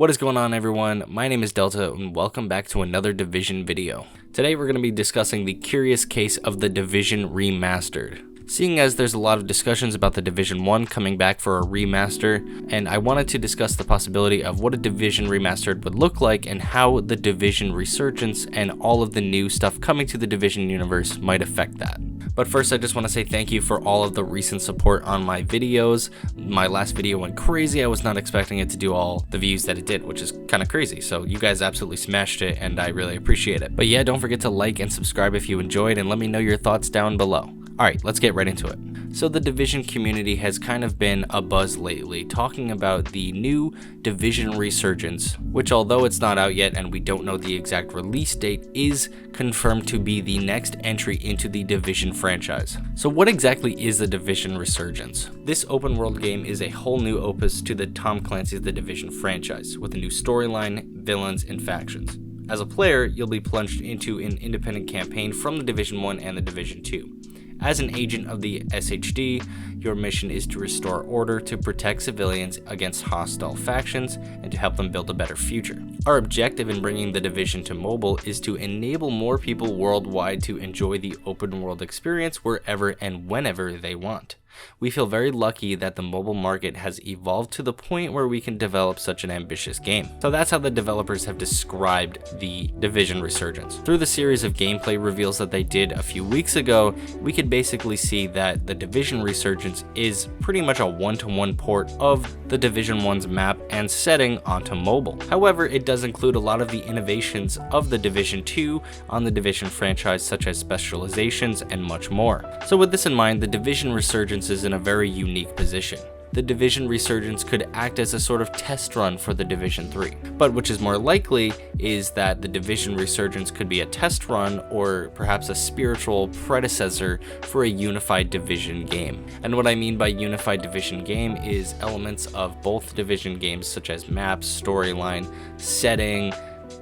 What is going on, everyone? My name is Deltah and welcome back to another Division video. Today we're going to be discussing the curious case of the Division Remastered. Seeing as there's a lot of discussions about the Division 1 coming back for a remaster, and I wanted to discuss the possibility of what a Division Remastered would look like and how the Division Resurgence and all of the new stuff coming to the Division universe might affect that. But first, I just want to say thank you for all of the recent support on my videos. My last video went crazy. I was not expecting it to do all the views that it did, which is kind of crazy. So you guys absolutely smashed it and I really appreciate it. But yeah, don't forget to like and subscribe if you enjoyed and let me know your thoughts down below. Alright, let's get right into it. So the Division community has kind of been abuzz lately, talking about the new Division Resurgence, which although it's not out yet and we don't know the exact release date, is confirmed to be the next entry into the Division franchise. So what exactly is the Division Resurgence? This open world game is a whole new opus to the Tom Clancy's The Division franchise, with a new storyline, villains, and factions. As a player, you'll be plunged into an independent campaign from the Division 1 and the Division 2. As an agent of the SHD, your mission is to restore order, to protect civilians against hostile factions, and to help them build a better future. Our objective in bringing the Division to mobile is to enable more people worldwide to enjoy the open world experience wherever and whenever they want. We feel very lucky that the mobile market has evolved to the point where we can develop such an ambitious game. So that's how the developers have described the Division Resurgence. Through the series of gameplay reveals that they did a few weeks ago, we could basically see that the Division Resurgence is pretty much a one-to-one port of the Division 1's map and setting onto mobile. However, it does include a lot of the innovations of the Division 2 on the Division franchise, such as specializations and much more. So with this in mind, the Division Resurgence is in a very unique position. The Division Resurgence could act as a sort of test run for the Division 3, but which is more likely is that the Division Resurgence could be a test run or perhaps a spiritual predecessor for a unified Division game. And what I mean by unified Division game is elements of both Division games such as maps, storyline, setting,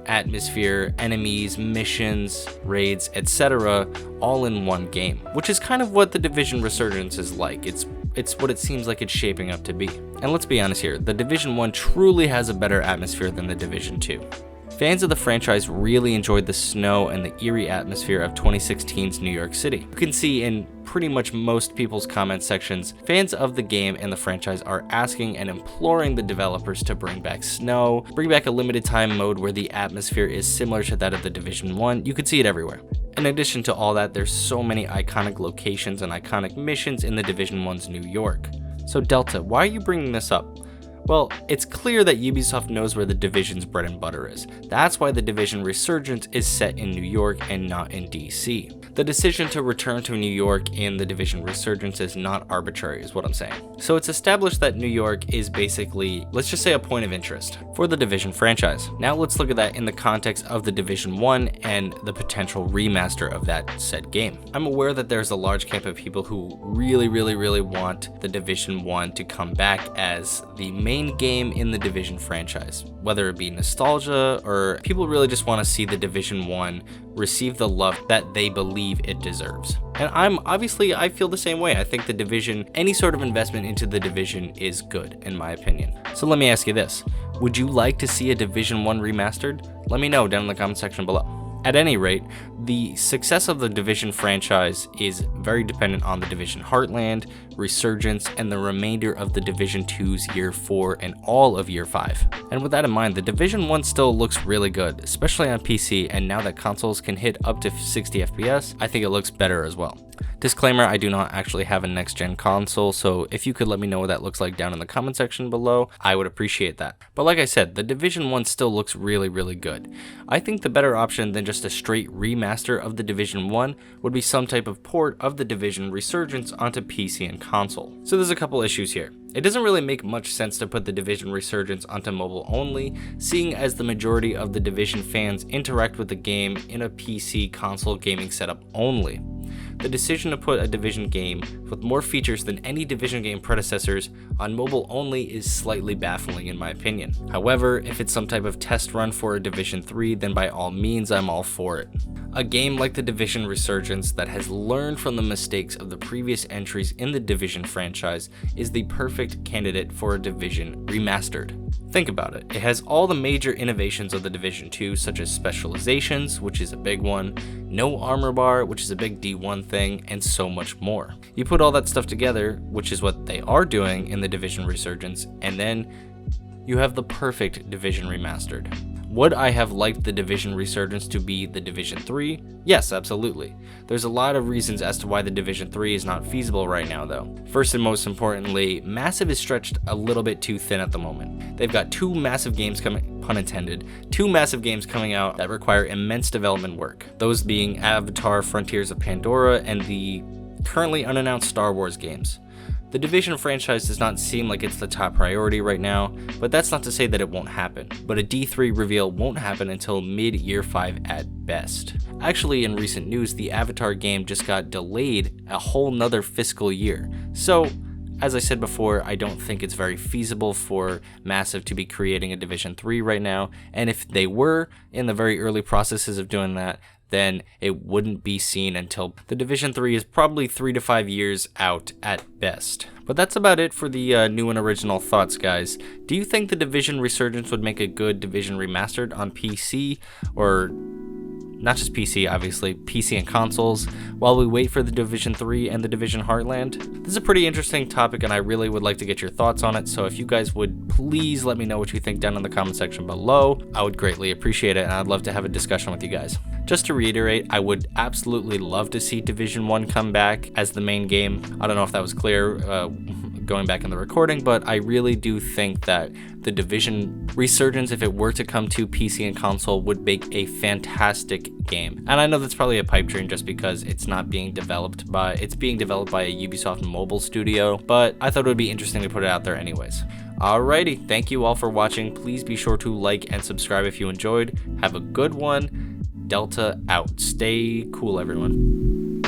atmosphere, enemies, missions, raids, etc. all in one game, which is kind of what the Division Resurgence is like. It's what it seems like it's shaping up to be. And let's be honest here, the Division 1 truly has a better atmosphere than the Division 2. Fans of the franchise really enjoyed the snow and the eerie atmosphere of 2016's New York City. You can see in pretty much most people's comment sections, fans of the game and the franchise are asking and imploring the developers to bring back snow, bring back a limited time mode where the atmosphere is similar to that of the Division 1. You could see it everywhere. In addition to all that, there's so many iconic locations and iconic missions in the Division 1's New York. So Deltah, why are you bringing this up? Well, it's clear that Ubisoft knows where the Division's bread and butter is. That's why the Division Resurgence is set in New York and not in DC. The decision to return to New York in the Division Resurgence is not arbitrary, is what I'm saying. So it's established that New York is basically, let's just say, a point of interest for the Division franchise. Now let's look at that in the context of the Division 1 and the potential remaster of that said game. I'm aware that there's a large camp of people who really want the Division 1 to come back as the main game in the Division franchise, whether it be nostalgia or people really just want to see the Division 1 receive the love that they believe it deserves. And I feel the same way. I think the Division, any sort of investment into the Division is good in my opinion. So let me ask you this, would you like to see a Division 1 remastered? Let me know down in the comment section below. At any rate, the success of the Division franchise is very dependent on the Division Heartland, Resurgence, and the remainder of the Division 2's Year 4 and all of Year 5. And with that in mind, the Division 1 still looks really good, especially on PC, and now that consoles can hit up to 60 FPS, I think it looks better as well. Disclaimer, I do not actually have a next-gen console, so if you could let me know what that looks like down in the comment section below, I would appreciate that. But like I said, the Division 1 still looks really good. I think the better option than just a straight remaster of the Division 1 would be some type of port of the Division Resurgence onto PC and console. So there's a couple issues here. It doesn't really make much sense to put the Division Resurgence onto mobile only, seeing as the majority of the Division fans interact with the game in a PC console gaming setup only. the decision to put a Division game with more features than any Division game predecessors on mobile only is slightly baffling in my opinion. However, if it's some type of test run for a Division 3, then by all means I'm all for it. A game like the Division Resurgence that has learned from the mistakes of the previous entries in the Division franchise is the perfect candidate for a Division Remastered. Think about it. It has all the major innovations of the Division 2, such as specializations, which is a big one, no armor bar, which is a big D1 thing, and so much more. You put all that stuff together, which is what they are doing in the Division Resurgence, and then you have the perfect Division Remastered. Would I have liked the Division Resurgence to be the Division 3? Yes, absolutely. There's a lot of reasons as to why the Division 3 is not feasible right now though. First and most importantly, Massive is stretched a little bit too thin at the moment. They've got two massive games coming, pun intended, two massive games coming out that require immense development work. Those being Avatar: Frontiers of Pandora and the currently unannounced Star Wars games. The Division franchise does not seem like it's the top priority right now, but that's not to say that it won't happen. But a D3 reveal won't happen until mid-year 5 at best. Actually, in recent news, the Avatar game just got delayed a whole nother fiscal year. So, as I said before, I don't think it's very feasible for Massive to be creating a Division 3 right now, and if they were in the very early processes of doing that, then it wouldn't be seen until the Division 3 is probably 3 to 5 years out at best. But that's about it for the new and original thoughts, guys. Do you think the Division Resurgence would make a good Division Remastered on PC, or not just PC, obviously, PC and consoles, while we wait for the Division 3 and the Division Heartland? This is a pretty interesting topic, and I really would like to get your thoughts on it, so if you guys would please let me know what you think down in the comment section below, I would greatly appreciate it, and I'd love to have a discussion with you guys. Just to reiterate, I would absolutely love to see Division 1 come back as the main game. I don't know if that was clear going back in the recording, but I really do think that the Division Resurgence, if it were to come to PC and console, would make a fantastic game. And I know that's probably a pipe dream just because it's being developed by a Ubisoft mobile studio, but I thought it would be interesting to put it out there anyways. Alrighty, thank you all for watching. Please be sure to like and subscribe if you enjoyed. Have a good one. Deltah out. Stay cool, everyone.